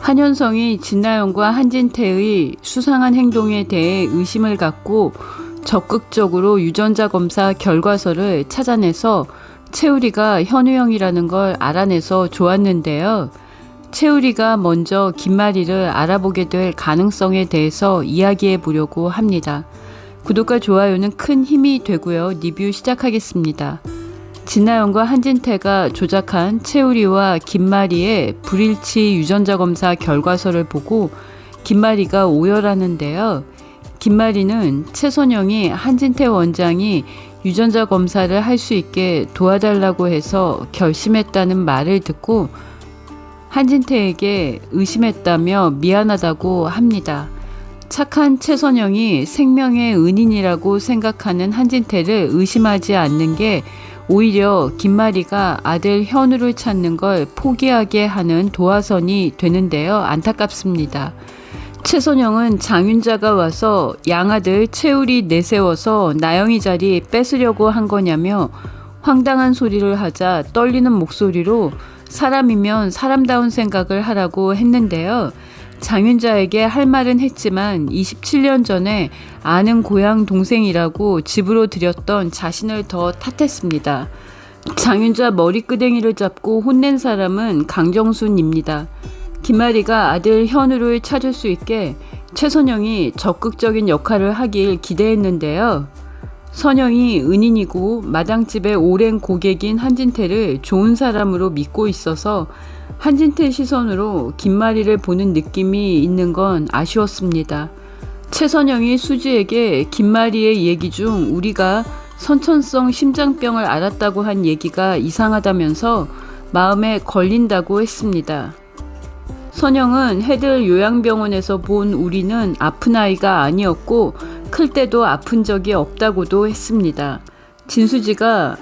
한현성이 진나영과 한진태의 수상한 행동에 대해 의심을 갖고 적극적으로 유전자 검사 결과서를 찾아내서 채우리가 현우형이라는 걸 알아내서 좋았는데요. 채우리가 먼저 김마리를 알아보게 될 가능성에 대해서 이야기해 보려고 합니다. 구독과 좋아요는 큰 힘이 되고요. 리뷰 시작하겠습니다. 진나영과 한진태가 조작한 채우리와 김마리의 불일치 유전자 검사 결과서를 보고 김마리가 오열하는데요. 김마리는 최선영이 한진태 원장이 유전자 검사를 할 수 있게 도와달라고 해서 결심했다는 말을 듣고 한진태에게 의심했다며 미안하다고 합니다. 착한 최선영이 생명의 은인이라고 생각하는 한진태를 의심하지 않는 게 오히려 김마리가 아들 현우를 찾는 걸 포기하게 하는 도화선이 되는데요. 안타깝습니다. 최선영은 장윤자가 와서 양아들 채우리 내세워서 나영이 자리 뺏으려고 한 거냐며 황당한 소리를 하자 떨리는 목소리로 사람이면 사람다운 생각을 하라고 했는데요. 장윤자에게 할 말은 했지만 27년 전에 아는 고향 동생이라고 집으로 들였던 자신을 더 탓했습니다. 장윤자 머리끄댕이를 잡고 혼낸 사람은 강정순입니다. 김마리가 아들 현우를 찾을 수 있게 최선영이 적극적인 역할을 하길 기대했는데요. 선영이 은인이고 마당집의 오랜 고객인 한진태를 좋은 사람으로 믿고 있어서 한진태 시선으로 김마리를 보는 느낌이 있는 건 아쉬웠습니다. 최선영이 수지에게 김마리의 얘기 중 우리가 선천성 심장병을 앓았다고 한 얘기가 이상하다면서 마음에 걸린다고 했습니다. 선영은 해들 요양병원에서 본 우리는 아픈 아이가 아니었고 클 때도 아픈 적이 없다고도 했습니다. 진수지가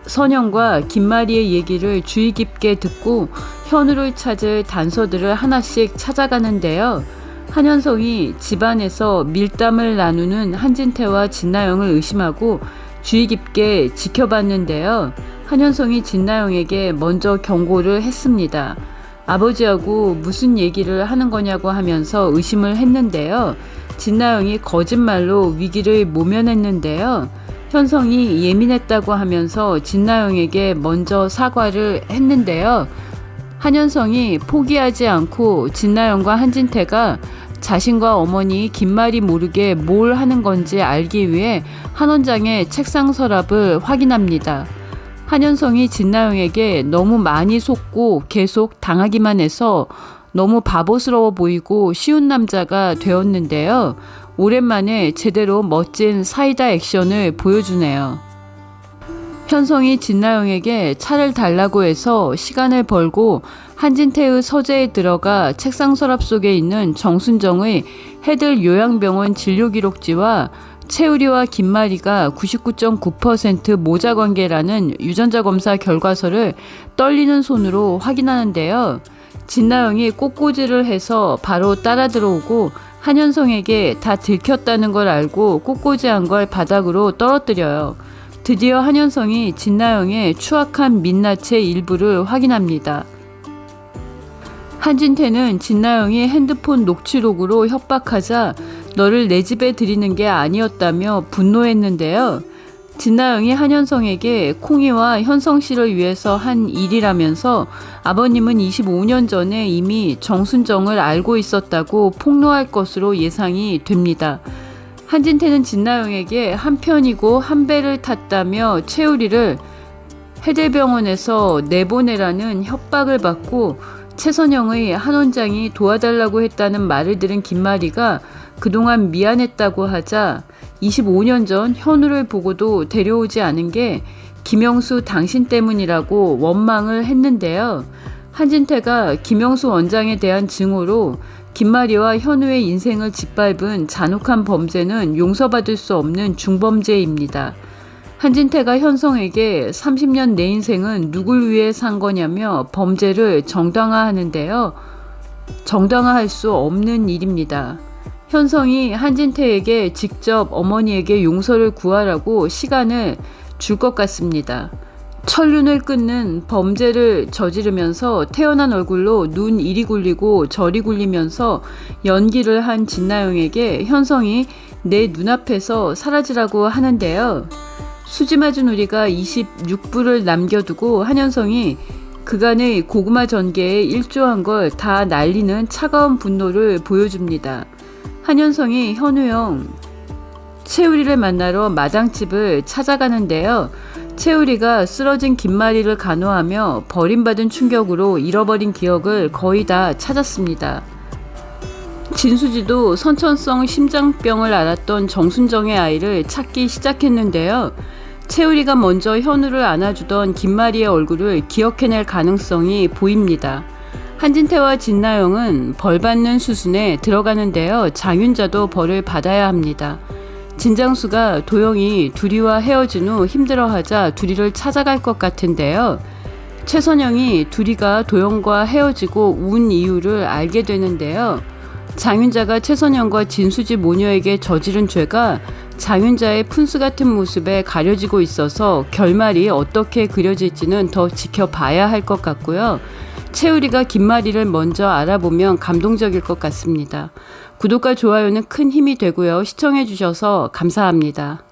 선영과 김마리의 얘기를 주의 깊게 듣고 현우를 찾을 단서들을 하나씩 찾아가는데요. 한현성이 집안에서 밀담을 나누는 한진태와 진나영을 의심하고 주의 깊게 지켜봤는데요. 한현성이 진나영에게 먼저 경고를 했습니다. 아버지하고 무슨 얘기를 하는 거냐고 하면서 의심을 했는데요. 진나영이 거짓말로 위기를 모면했는데요. 현성이 예민했다고 하면서 진나영에게 먼저 사과를 했는데요. 한현성이 포기하지 않고 진나영과 한진태가 자신과 어머니 김마리 모르게 뭘 하는 건지 알기 위해 한 원장의 책상 서랍을 확인합니다. 한현성이 진나영에게 너무 많이 속고 계속 당하기만 해서 너무 바보스러워 보이고 쉬운 남자가 되었는데요. 오랜만에 제대로 멋진 사이다 액션을 보여주네요. 현성이 진나영에게 차를 달라고 해서 시간을 벌고 한진태의 서재에 들어가 책상 서랍 속에 있는 정순정의 해들 요양병원 진료기록지와 채우리와 김마리가 99.9% 모자 관계라는 유전자 검사 결과서를 떨리는 손으로 확인하는데요. 진나영이 꽃꽂이를 해서 바로 따라 들어오고 한현성에게 다 들켰다는 걸 알고 꽃꽂이한 걸 바닥으로 떨어뜨려요. 드디어 한현성이 진나영의 추악한 민낯의 일부를 확인합니다. 한진태는 진나영이 핸드폰 녹취록으로 협박하자 너를 내 집에 들이는 게 아니었다며 분노했는데요. 진나영이 한현성에게 콩이와 현성 씨를 위해서 한 일이라면서 아버님은 25년 전에 이미 정순정을 알고 있었다고 폭로할 것으로 예상이 됩니다. 한진태는 진나영에게 한 편이고 한 배를 탔다며 채우리를 해대병원에서 내보내라는 협박을 받고 최선영의 한 원장이 도와달라고 했다는 말을 들은 김마리가 그동안 미안했다고 하자 25년 전 현우를 보고도 데려오지 않은 게 김영수 당신 때문이라고 원망을 했는데요. 한진태가 김영수 원장에 대한 증오로 김마리와 현우의 인생을 짓밟은 잔혹한 범죄는 용서받을 수 없는 중범죄입니다. 한진태가 현성에게 30년 내 인생은 누굴 위해 산 거냐며 범죄를 정당화하는데요. 정당화할 수 없는 일입니다. 현성이 한진태에게 직접 어머니에게 용서를 구하라고 시간을 줄 것 같습니다. 천륜을 끊는 범죄를 저지르면서 태어난 얼굴로 눈 이리 굴리고 저리 굴리면서 연기를 한 진나영에게 현성이 내 눈앞에서 사라지라고 하는데요. 수지 맞은 우리가 26부를 남겨두고 한현성이 그간의 고구마 전개에 일조한 걸 다 날리는 차가운 분노를 보여줍니다. 한현성이 현우형 채우리를 만나러 마당집을 찾아가는데요. 채우리가 쓰러진 김마리를 간호하며 버림받은 충격으로 잃어버린 기억을 거의 다 찾았습니다. 진수지도 선천성 심장병을 앓았던 정순정의 아이를 찾기 시작했는데요. 채우리가 먼저 현우를 안아주던 김마리의 얼굴을 기억해낼 가능성이 보입니다. 한진태와 진나영은 벌받는 수순에 들어가는데요. 장윤자도 벌을 받아야 합니다. 진장수가 도영이 두리와 헤어진 후 힘들어하자 두리를 찾아갈 것 같은데요. 최선영이 두리가 도영과 헤어지고 운 이유를 알게 되는데요. 장윤자가 최선영과 진수지 모녀에게 저지른 죄가 장윤자의 푼수 같은 모습에 가려지고 있어서 결말이 어떻게 그려질지는 더 지켜봐야 할 것 같고요. 채우리가 김마리를 먼저 알아보면 감동적일 것 같습니다. 구독과 좋아요는 큰 힘이 되고요. 시청해주셔서 감사합니다.